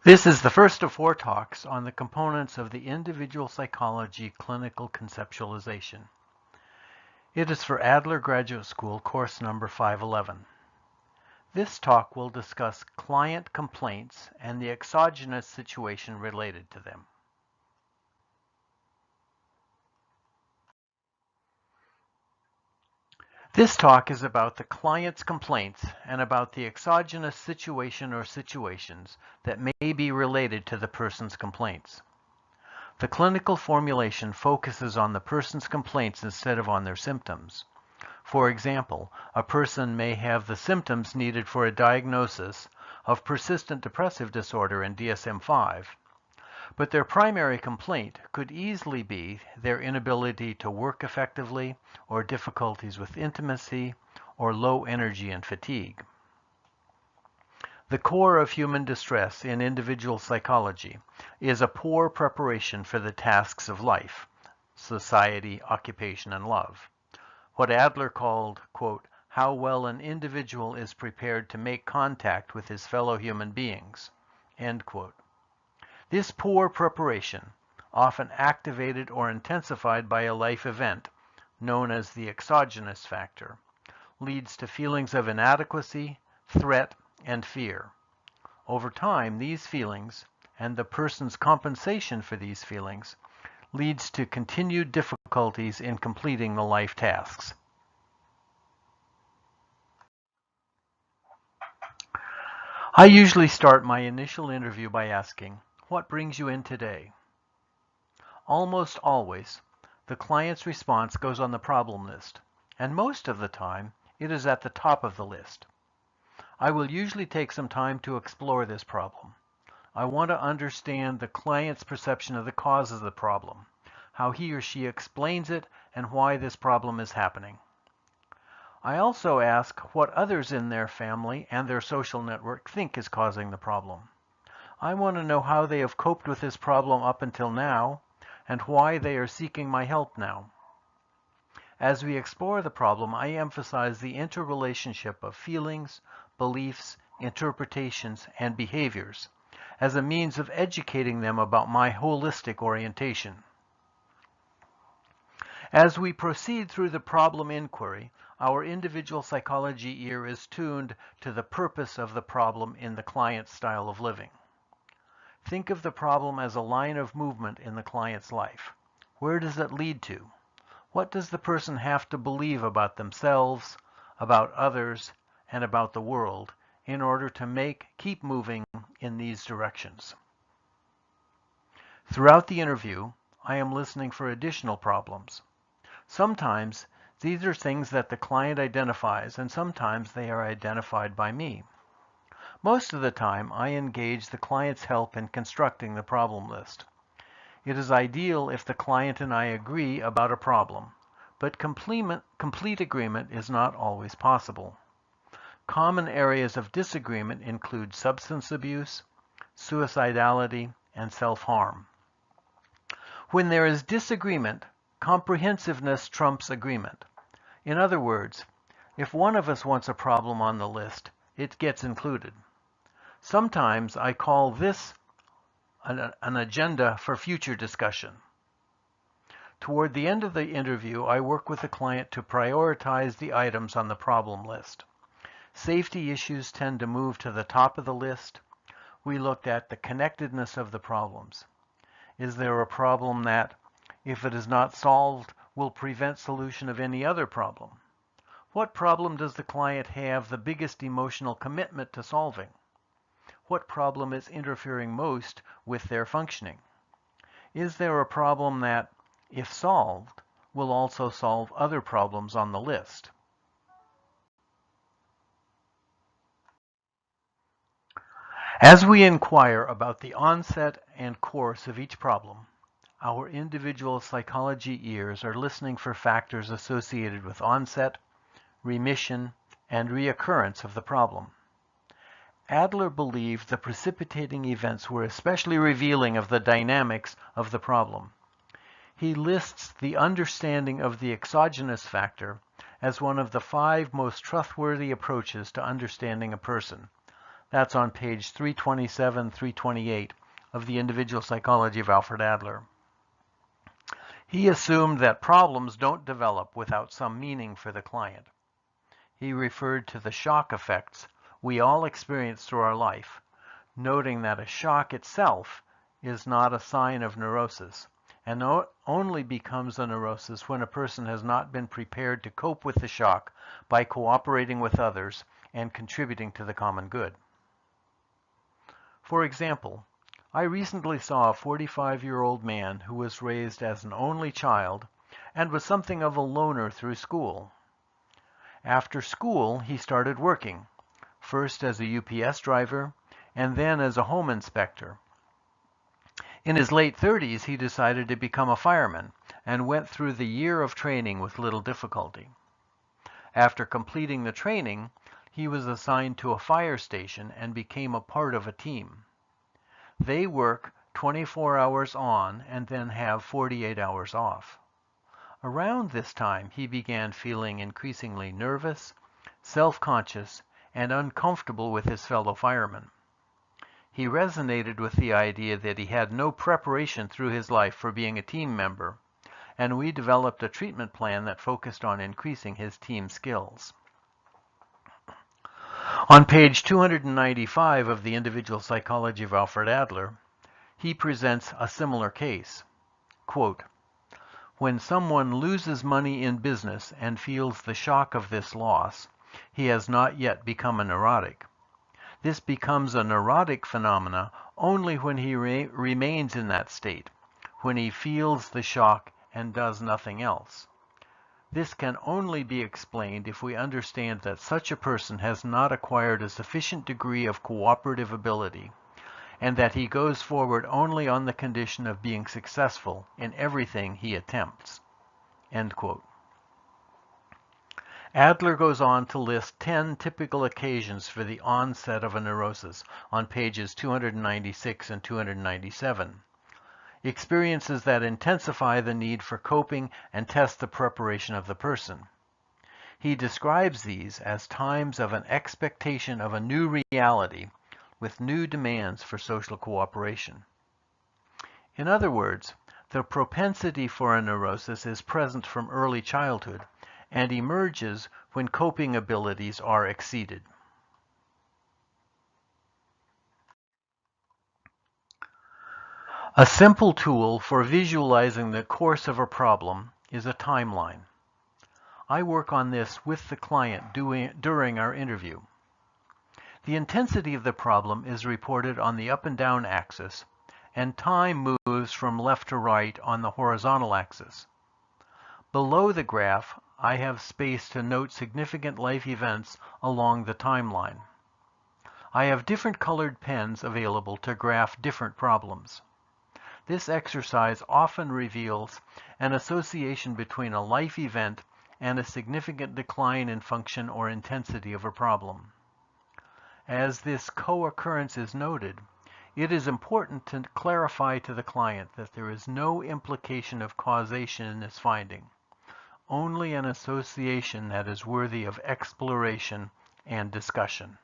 This is the first of 4 talks on the components of the individual psychology clinical conceptualization. It is for Adler Graduate School course number 511. This talk will discuss client complaints and the exogenous situation related to them. This talk is about the client's complaints and about the exogenous situation or situations that may be related to the person's complaints. The clinical formulation focuses on the person's complaints instead of on their symptoms. For example, a person may have the symptoms needed for a diagnosis of persistent depressive disorder in DSM-5, but their primary complaint could easily be their inability to work effectively, or difficulties with intimacy, or low energy and fatigue. The core of human distress in individual psychology is a poor preparation for the tasks of life, society, occupation, and love. What Adler called, quote, how well an individual is prepared to make contact with his fellow human beings, end quote. This poor preparation, often activated or intensified by a life event, known as the exogenous factor, leads to feelings of inadequacy, threat, and fear. Over time, these feelings, and the person's compensation for these feelings, leads to continued difficulties in completing the life tasks. I usually start my initial interview by asking, what brings you in today? Almost always, the client's response goes on the problem list, and most of the time, it is at the top of the list. I will usually take some time to explore this problem. I want to understand the client's perception of the cause of the problem, how he or she explains it, and why this problem is happening. I also ask what others in their family and their social network think is causing the problem. I want to know how they have coped with this problem up until now, and why they are seeking my help now. As we explore the problem, I emphasize the interrelationship of feelings, beliefs, interpretations, and behaviors as a means of educating them about my holistic orientation. As we proceed through the problem inquiry, our individual psychology ear is tuned to the purpose of the problem in the client's style of living. Think of the problem as a line of movement in the client's life. Where does it lead to? What does the person have to believe about themselves, about others, and about the world in order to keep moving in these directions? Throughout the interview, I am listening for additional problems. Sometimes these are things that the client identifies, and sometimes they are identified by me. Most of the time, I engage the client's help in constructing the problem list. It is ideal if the client and I agree about a problem, but complete agreement is not always possible. Common areas of disagreement include substance abuse, suicidality, and self-harm. When there is disagreement, comprehensiveness trumps agreement. In other words, if one of us wants a problem on the list, it gets included. Sometimes I call this an agenda for future discussion. Toward the end of the interview, I work with the client to prioritize the items on the problem list. Safety issues tend to move to the top of the list. We looked at the connectedness of the problems. Is there a problem that, if it is not solved, will prevent solution of any other problem? What problem does the client have the biggest emotional commitment to solving? What problem is interfering most with their functioning? Is there a problem that, if solved, will also solve other problems on the list? As we inquire about the onset and course of each problem, our individual psychology ears are listening for factors associated with onset, remission, and reoccurrence of the problem. Adler believed the precipitating events were especially revealing of the dynamics of the problem. He lists the understanding of the exogenous factor as one of the 5 most trustworthy approaches to understanding a person, That's on page 327, 328 of The Individual Psychology of Alfred Adler. He assumed that problems don't develop without some meaning for the client. He referred to the shock effects we all experience through our life, noting that a shock itself is not a sign of neurosis, and only becomes a neurosis when a person has not been prepared to cope with the shock by cooperating with others and contributing to the common good. For example, I recently saw a 45-year-old man who was raised as an only child and was something of a loner through school. After school, he started working, first as a UPS driver and then as a home inspector. In his late 30s, he decided to become a fireman and went through the year of training with little difficulty. After completing the training, he was assigned to a fire station and became a part of a team. They work 24 hours on and then have 48 hours off. Around this time, he began feeling increasingly nervous, self-conscious, and uncomfortable with his fellow firemen. He resonated with the idea that he had no preparation through his life for being a team member, and we developed a treatment plan that focused on increasing his team skills. On page 295 of The Individual Psychology of Alfred Adler, he presents a similar case. Quote, "When someone loses money in business and feels the shock of this loss, he has not yet become a neurotic. This becomes a neurotic phenomena only when he remains in that state, when he feels the shock and does nothing else. This can only be explained if we understand that such a person has not acquired a sufficient degree of cooperative ability, and that he goes forward only on the condition of being successful in everything he attempts." End quote. Adler goes on to list 10 typical occasions for the onset of a neurosis on pages 296 and 297. Experiences that intensify the need for coping and test the preparation of the person. He describes these as times of an expectation of a new reality with new demands for social cooperation. In other words, the propensity for a neurosis is present from early childhood and emerges when coping abilities are exceeded. A simple tool for visualizing the course of a problem is a timeline. I work on this with the client during our interview. The intensity of the problem is reported on the up and down axis, and time moves from left to right on the horizontal axis. Below the graph, I have space to note significant life events along the timeline. I have different colored pens available to graph different problems. This exercise often reveals an association between a life event and a significant decline in function or intensity of a problem. As this co-occurrence is noted, it is important to clarify to the client that there is no implication of causation in this finding, only an association that is worthy of exploration and discussion.